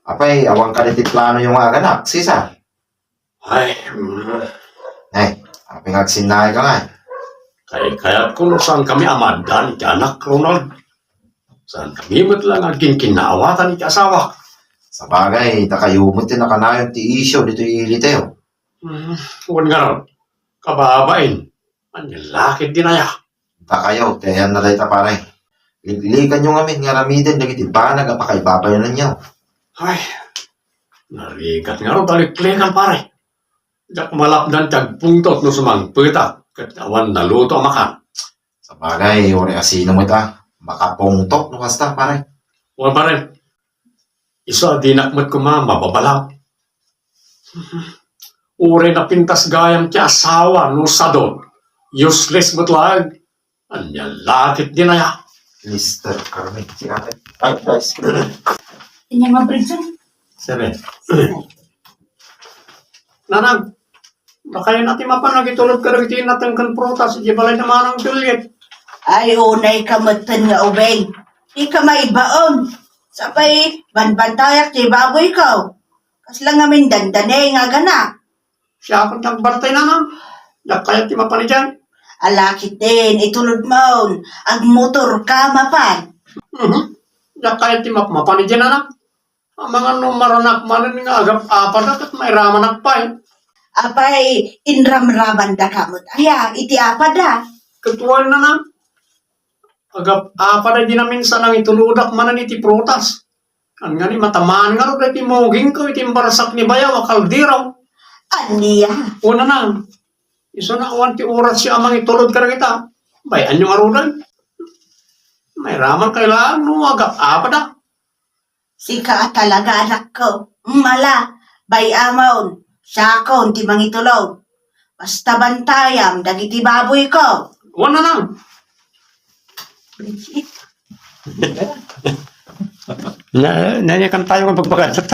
Apay, awang ka rin plano yung mga anak, Sisa. Ay, Apay ngagsinay ka nga. kaya kung saan kami amadan, iti anak Ronald. Saan kami lang ang kinkinawatan iti asawa. Sa bagay, takayumot din nakanayon ti isyo dito iliteo. Huwag nga ron, kababain. Ang lakit din aya. Takayaw, kaya na dahil pare. Liglikan nyo ngamin, nga ramidin, nagitibanag, apakaibabayanan nyo. Ay, narigat nga ron, taliklikan pare. Diyak malapdan tagpungtot no sumangpita. Katawan na luto ang makan. Sa bagay, ori asino mo ita. Makapungtok, no kasta, pare. Huwag pa rin. Isa dinakmat ko mababalaw. Uri na pintas gayam ti asawa no sadon. Useless matlag. Anya lakit din aya. Mr. Carmen, si ate. Inya mabridyan. Sebe. Nanang, baka natin mapanagitulog ka rin natin kan prutas. Di balay naman ang dulit. Ay, unay kamatan nga ubeng. Di ka maibaon. Sapay, banbantayak ti baboy ko. Kasla nga min dandane nga gana. Siya akong nagbantay nanang. Kaya ti mapanidyan. Alakit din, itulod mo. Agmotor ka mapan. Kaya ti mapanidyan nanang. Ang mga numaranak manin nga agap apat at may ramanak pa eh. Apay, inramraman da kamot. Aya, iti apada. Katuan na na. Agap apat ay dinaminsan ang ituludak manan iti prutas. Kan nga ni matamaan nga rin iti moging ko iti barasak ni bayaw akaldiraw. Aniya. Una na. Isa na awan ti oras siya amang itulod ka kita. Bayan yung arunan. May raman kailangan no agap apat na. Sika talaga anak ko. Mala, bay amaon. Sakon ti mangitulog. Basta bantayam, dagiti baboy ko. Una na. Nanyakan tayo ng pagpagkasat.